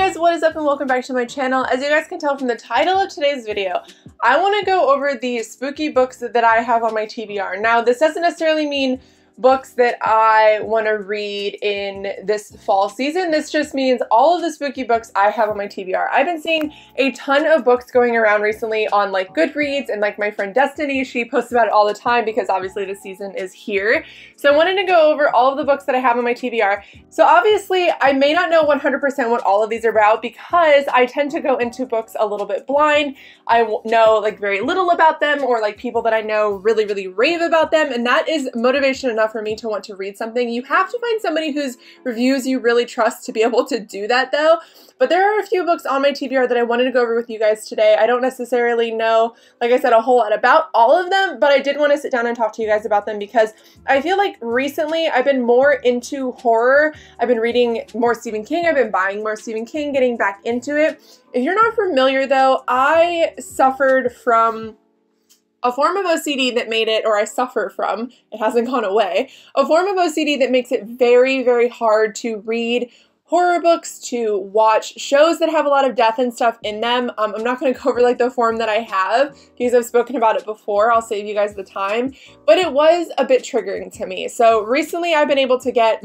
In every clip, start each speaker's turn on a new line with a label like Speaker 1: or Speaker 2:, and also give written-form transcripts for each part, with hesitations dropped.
Speaker 1: guys, what is up and welcome back to my channel. As you guys can tell from the title of today's video, I want to go over the spooky books that I have on my TBR. Now, this doesn't necessarily mean books that I want to read in this fall season. This just means all of the spooky books I have on my TBR. I've been seeing a ton of books going around recently on like Goodreads, and like my friend Destiny, she posts about it all the time because obviously the season is here. So I wanted to go over all of the books that I have on my TBR. So obviously I may not know 100% what all of these are about because I tend to go into books a little bit blind. I know like very little about them, or like people that I know really rave about them, and that is motivation enough for me to want to read something. You have to find somebody whose reviews you really trust to be able to do that though. But there are a few books on my TBR that I wanted to go over with you guys today. I don't necessarily know, like I said, a whole lot about all of them, but I did want to sit down and talk to you guys about them because I feel like recently I've been more into horror. I've been reading more Stephen King. I've been buying more Stephen King, getting back into it. If you're not familiar though, I suffered from a form of OCD that made it, or I suffer from, it hasn't gone away, a form of OCD that makes it very hard to read horror books, to watch shows that have a lot of death and stuff in them. I'm not going to cover like the form that I have because I've spoken about it before. I'll save you guys the time, but it was a bit triggering to me. So recently I've been able to get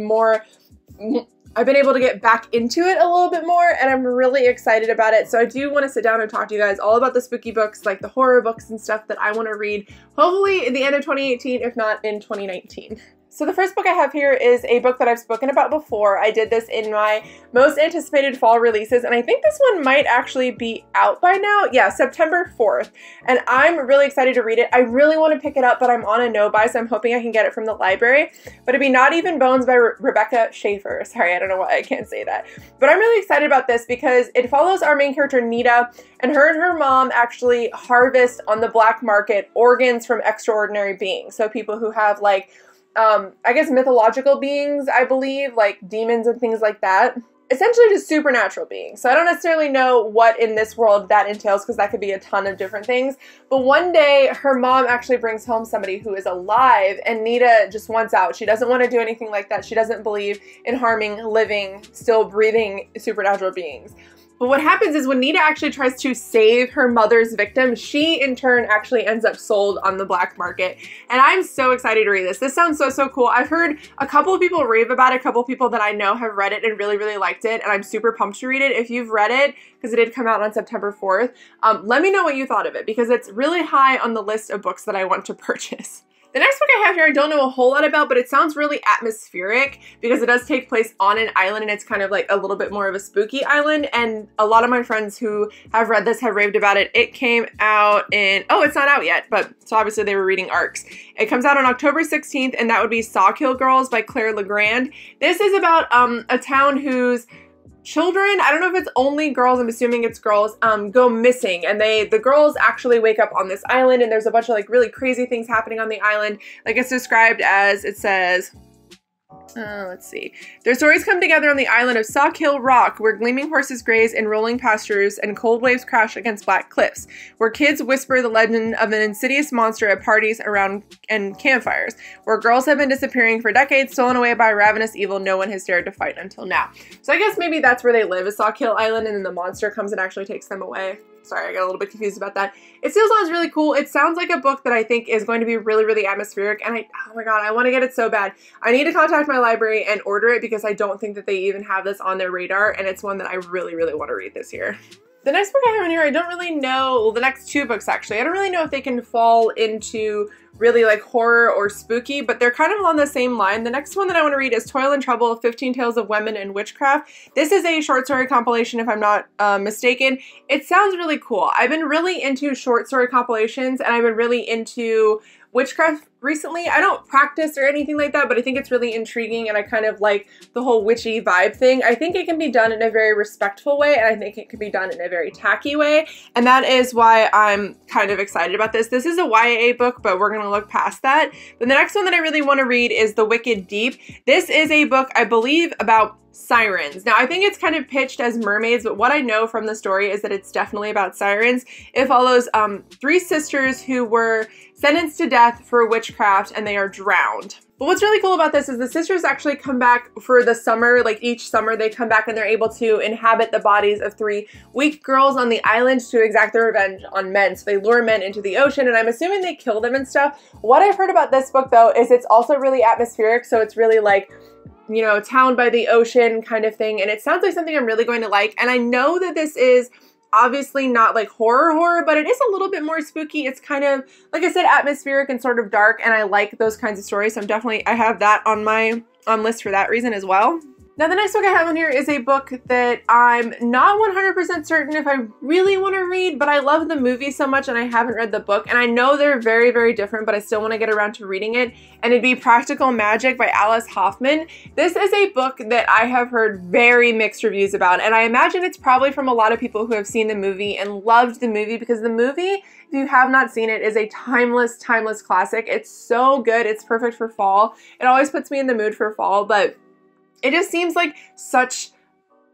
Speaker 1: back into it a little bit more, and I'm really excited about it. So I do want to sit down and talk to you guys all about the spooky books, like the horror books and stuff that I want to read, hopefully in the end of 2018, if not in 2019. So the first book I have here is a book that I've spoken about before. I did this in my most anticipated fall releases, and I think this one might actually be out by now. Yeah, September 4th. And I'm really excited to read it. I really want to pick it up, but I'm on a no-buy, so I'm hoping I can get it from the library. But it'd be Not Even Bones by Rebecca Schaeffer. Sorry, I don't know why I can't say that. But I'm really excited about this because it follows our main character, Nita, and her mom actually harvest on the black market organs from extraordinary beings. So people who have like I guess mythological beings, I believe, like demons and things like that. Essentially just supernatural beings. So I don't necessarily know what in this world that entails because that could be a ton of different things. But one day her mom actually brings home somebody who is alive, and Nita just wants out. She doesn't want to do anything like that. She doesn't believe in harming living, still breathing supernatural beings. But what happens is when Nita actually tries to save her mother's victim, she in turn actually ends up sold on the black market. And I'm so excited to read this. This sounds so cool. I've heard a couple of people rave about it. A couple of people that I know have read it and really liked it. And I'm super pumped to read it. If you've read it, because it did come out on September 4th, let me know what you thought of it because it's really high on the list of books that I want to purchase. The next book I have here I don't know a whole lot about, but it sounds really atmospheric because it does take place on an island, and it's kind of like a little bit more of a spooky island, and a lot of my friends who have read this have raved about it. It came out in, oh, it's not out yet, but so obviously they were reading ARCs. It comes out on October 16th, and that would be Sawkill Girls by Claire Legrand. This is about a town whose children, I don't know if it's only girls, I'm assuming it's girls, go missing, and the girls actually wake up on this island, and there's a bunch of like really crazy things happening on the island. Like it's described as, it says, let's see. Their stories come together on the island of Sawkill Rock, where gleaming horses graze in rolling pastures and cold waves crash against black cliffs, where kids whisper the legend of an insidious monster at parties around and campfires, where girls have been disappearing for decades, stolen away by a ravenous evil no one has dared to fight until now. So I guess maybe that's where they live, is Sawkill Island, and then the monster comes and actually takes them away. Sorry, I got a little bit confused about that. It still sounds really cool. It sounds like a book that I think is going to be really atmospheric, and oh my god, I want to get it so bad. I need to contact my library and order it because I don't think that they even have this on their radar, and it's one that I really want to read this year. The next book I have in here, I don't really know, well, the next two books actually, I don't really know if they can fall into really like horror or spooky, but they're kind of on the same line. The next one that I want to read is Toil and Trouble, 15 Tales of Women and Witchcraft. This is a short story compilation, if I'm not mistaken. It sounds really cool. I've been really into short story compilations, and I've been really into witchcraft recently. I don't practice or anything like that, but I think it's really intriguing, and I kind of like the whole witchy vibe thing. I think it can be done in a very respectful way, and I think it can be done in a very tacky way, and that is why I'm kind of excited about this. This is a YA book, but we're going to look past that. But the next one that I really want to read is The Wicked Deep. This is a book, I believe, about sirens. Now, I think it's kind of pitched as mermaids, but what I know from the story is that it's definitely about sirens. It follows three sisters who were sentenced to death for witchcraft, and they are drowned. But what's really cool about this is the sisters actually come back for the summer, like each summer they come back and they're able to inhabit the bodies of 3 weak girls on the island to exact their revenge on men. So they lure men into the ocean, and I'm assuming they kill them and stuff. What I've heard about this book though is it's also really atmospheric, so it's really like, you know, town by the ocean kind of thing, and it sounds like something I'm really going to like. And I know that this is obviously not like horror, but it is a little bit more spooky. It's kind of, like I said, atmospheric and sort of dark, and I like those kinds of stories, so I have that on my list for that reason as well. Now the next book I have on here is a book that I'm not 100% certain if I really want to read, but I love the movie so much and I haven't read the book, and I know they're very, very different, but I still want to get around to reading it, and it'd be Practical Magic by Alice Hoffman. This is a book that I have heard very mixed reviews about, and I imagine it's probably from a lot of people who have seen the movie and loved the movie, because the movie, if you have not seen it, is a timeless, timeless classic. It's so good. It's perfect for fall. It always puts me in the mood for fall, but it just seems like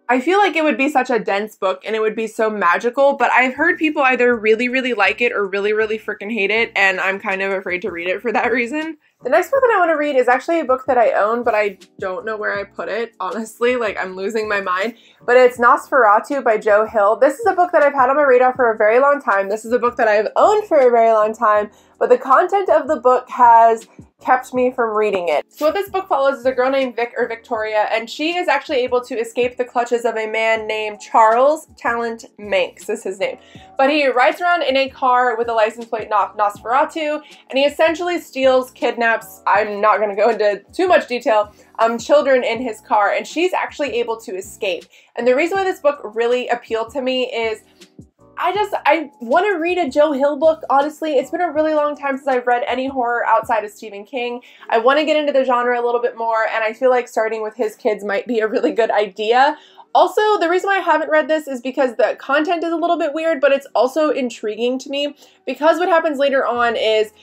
Speaker 1: I feel like it would be such a dense book and it would be so magical, but I've heard people either really, really like it or really, really freaking hate it, and I'm kind of afraid to read it for that reason. The next book that I want to read is actually a book that I own, but I don't know where I put it, honestly. Like, I'm losing my mind. But it's Nosferatu by Joe Hill. This is a book that I've had on my radar for a very long time. This is a book that I've owned for a very long time, but the content of the book has kept me from reading it. So what this book follows is a girl named Vic, or Victoria, and she is actually able to escape the clutches of a man named Charles Talent Manx, is his name. But he rides around in a car with a license plate Nosferatu, and he essentially steals, kidnaps, I'm not going to go into too much detail, children in his car, and she's actually able to escape. And the reason why this book really appealed to me is I want to read a Joe Hill book, honestly. It's been a really long time since I've read any horror outside of Stephen King. I want to get into the genre a little bit more, and I feel like starting with his kids might be a really good idea. Also, the reason why I haven't read this is because the content is a little bit weird, but it's also intriguing to me, because what happens later on is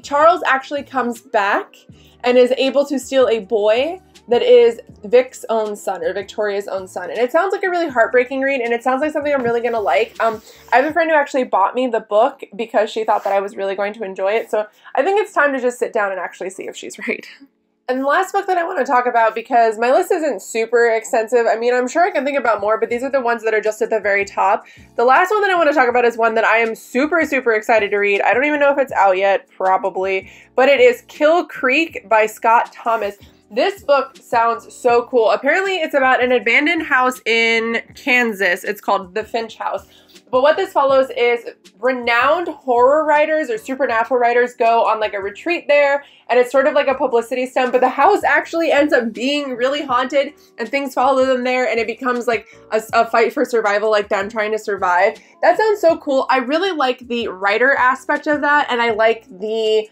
Speaker 1: Charles actually comes back and is able to steal a boy that is Vic's own son, or Victoria's own son. And it sounds like a really heartbreaking read, and it sounds like something I'm really gonna like. I have a friend who actually bought me the book because she thought that I was really going to enjoy it, so I think it's time to just sit down and actually see if she's right. And the last book that I want to talk about, because my list isn't super extensive, I mean, I'm sure I can think about more, but these are the ones that are just at the very top. The last one that I want to talk about is one that I am super, super excited to read. I don't even know if it's out yet, probably, but it is Kill Creek by Scott Thomas. This book sounds so cool. Apparently it's about an abandoned house in Kansas. It's called The Finch House. But what this follows is renowned horror writers or supernatural writers go on like a retreat there, and it's sort of like a publicity stunt, but the house actually ends up being really haunted and things follow them there, and it becomes like a fight for survival, like them trying to survive. That sounds so cool. I really like the writer aspect of that, and I like the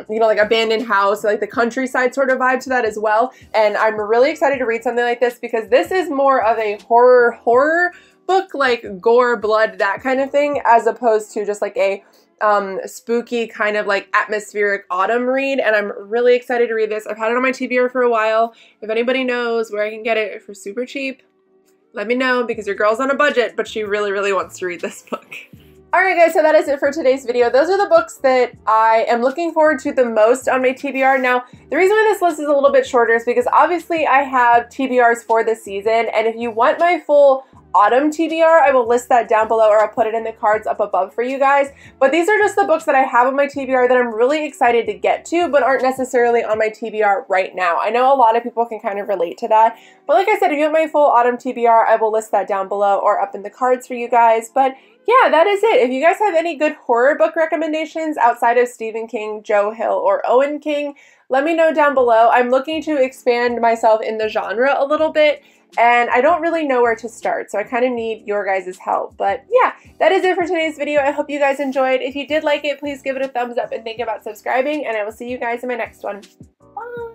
Speaker 1: you know, like abandoned house, like the countryside sort of vibe to that as well. And I'm really excited to read something like this, because this is more of a horror book, like gore, blood, that kind of thing, as opposed to just like a spooky kind of like atmospheric autumn read. And I'm really excited to read this. I've had it on my TBR for a while. If anybody knows where I can get it for super cheap, let me know, because your girl's on a budget, but she really, really wants to read this book. Alright guys, so that is it for today's video. Those are the books that I am looking forward to the most on my TBR. Now, the reason why this list is a little bit shorter is because obviously I have TBRs for this season, and if you want my full autumn TBR, I will list that down below, or I'll put it in the cards up above for you guys. But these are just the books that I have on my TBR that I'm really excited to get to, but aren't necessarily on my TBR right now. I know a lot of people can kind of relate to that, but like I said, if you want my full autumn TBR, I will list that down below or up in the cards for you guys. But yeah, that is it. If you guys have any good horror book recommendations outside of Stephen King, Joe Hill, or Owen King, let me know down below. I'm looking to expand myself in the genre a little bit, and I don't really know where to start, so I kind of need your guys' help. But yeah, that is it for today's video. I hope you guys enjoyed. If you did like it, please give it a thumbs up and think about subscribing, and I will see you guys in my next one. Bye!